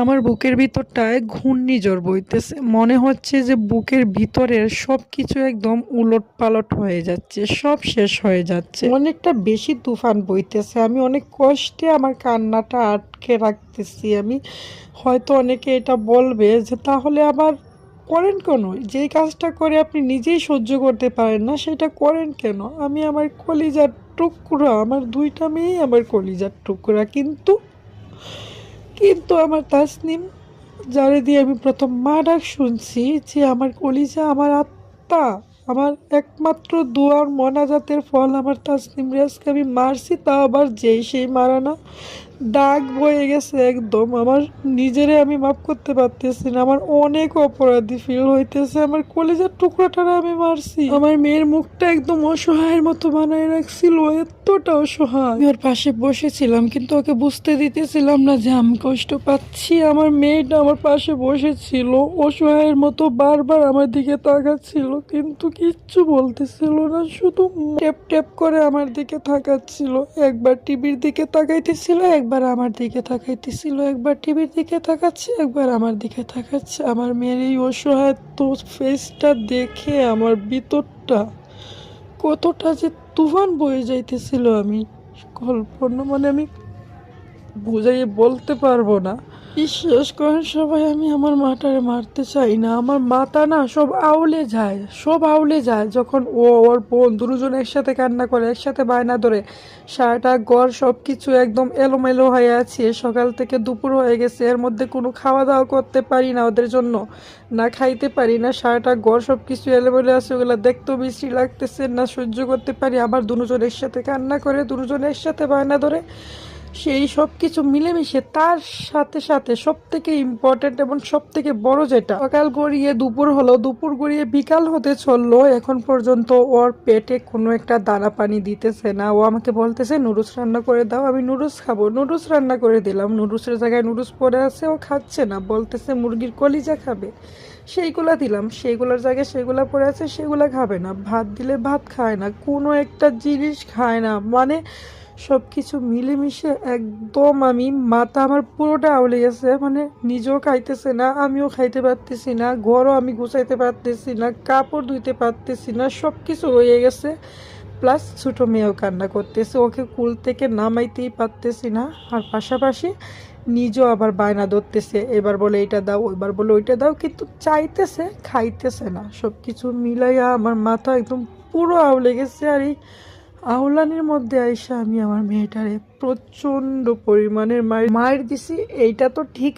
আমার বুকের ভিতরটায় ঘূর্ণিঝড় বইতেছে। মনে হচ্ছে যে বুকের ভিতরের সবকিছু একদম উলটপালট হয়ে যাচ্ছে, সব শেষ হয়ে যাচ্ছে। অনেকটা বেশি তুফান বইতেছে। আমি অনেক কষ্টে আমার কান্নাটা আটকে রাখতেছি। আমি হয়তো অনেকে এটা বলবে যে তাহলে আবার করেন কেন? যেই কাজটা করে আপনি নিজেই সহ্য করতে পারেন না সেটা করেন কেন? আমি আমার কলিজার টুকরা, আমার দুইটা মেয়েই আমার কলিজার টুকরা, কিন্তু আমার তাসনিম, যারে দিয়ে আমি প্রথম মা ডাক শুনছি, যে আমার কলিজা, আমার আত্মা, আমার একমাত্র দুয়ার মোনাজাতের ফল আমার তাসনিম রেজকে আমি মারছি, তাও আবার যেই সেই মারা না, দাগ বয়ে গেছে একদম। আমার নিজেরে আমি মাফ করতে পারতেছি না। আমার অনেক অপরাধী ফিল হইতেছে। আমার কলেজের টুকরাটারে আমি মারছি। আমার মেয়ের মুখটা একদম অসহায়ের মতো বানায় রাখছিল, এতটা অসহায়। আমি ওর পাশে বসেছিলাম, কিন্তু ওকে বুঝতে দিতেছিলাম না যে আমি কষ্ট পাচ্ছি। আমার মেয়েটা আমার পাশে বসেছিল অসহায়ের মতো, বারবার আমার দিকে তাকাচ্ছিল, কিন্তু কিচ্ছু বলতেছিল না, শুধু ট্যাপ ট্যাপ করে আমার দিকে তাকাচ্ছিল। একবার টিভির দিকে তাকাইতেছিল, একবার আমার দিকে তাকাইতেছিল, একবার টিভির দিকে তাকাচ্ছে, একবার আমার দিকে তাকাচ্ছে। আমার মেয়ের এই অসহায় তো ফেসটা দেখে আমার ভিতরটা কতটা যে তুফান বয়ে যাইতেছিল, আমি কল্পনা, মানে আমি বুঝাইয়ে বলতে পারবো না। বিশ্বাস করেন সবাই, আমি আমার মাটারে মারতে চাই না। আমার মাথা না সব আউলে যায়, সব আউলে যায় যখন ও ওর বোন দুজন একসাথে কান্না করে, একসাথে বায়না ধরে। সারাটা ঘর সব কিছু একদম এলোমেলো হয়ে আছে, সকাল থেকে দুপুর হয়ে গেছে, এর মধ্যে কোনো খাওয়া দাওয়া করতে পারি না ওদের জন্য, না খাইতে পারি না, সারাটা ঘর সব কিছু এলোমেলো আছে, ওগুলো দেখতেও বিশ্রী লাগতেছে না, সহ্য করতে পারি। আবার দুজন একসাথে কান্না করে, দুজন একসাথে বায়না ধরে, সেই সব কিছু মিলেমিশে। তার সাথে সাথে সব থেকে ইম্পর্টেন্ট এবং সব থেকে বড় যেটা, সকাল গড়িয়ে দুপুর হলো, দুপুর গড়িয়ে বিকাল হতে চললো, এখন পর্যন্ত ওর পেটে কোনো একটা দানা পানি দিতেছে না। ও আমাকে বলতেছে নুডলস রান্না করে দাও, আমি নুডলস খাবো। নুডলস রান্না করে দিলাম, নুডলসের জায়গায় নুডলস পড়ে আছে, ও খাচ্ছে না, বলতেছে মুরগির কলিজা খাবে, সেইগুলা দিলাম, সেইগুলোর জায়গায় সেগুলা পড়ে আছে, সেগুলা খাবে না। ভাত দিলে ভাত খায় না, কোনো একটা জিনিস খায় না। মানে সব কিছু মিলেমিশে একদম আমি, মাথা আমার পুরোটা আউলে গেছে। মানে নিজেও খাইতেছে না, আমিও খাইতে পারতেছি না, ঘরও আমি গুছাইতে পারতেছি না, কাপড় ধুইতে পারতেছি না, সব কিছু হয়ে গেছে। প্লাস ছোটো মেয়েও কান্না করতেছে, ওকে কুল থেকে নামাইতেই পারতেছি না। আর পাশাপাশি নিজেও আবার বায়না ধরতেছে, এবার বলে এটা দাও, ওইবার বলে ওইটা দাও, কিন্তু চাইতেছে, খাইতেছে না। সব কিছু মিলাইয়া আমার মাথা একদম পুরো আউলে গেছে। আর এই আউলানির মধ্যে আইসা আমি আমার মেয়েটারে প্রচন্ড পরিমাণের মায়ের দিছি, এইটা তো ঠিক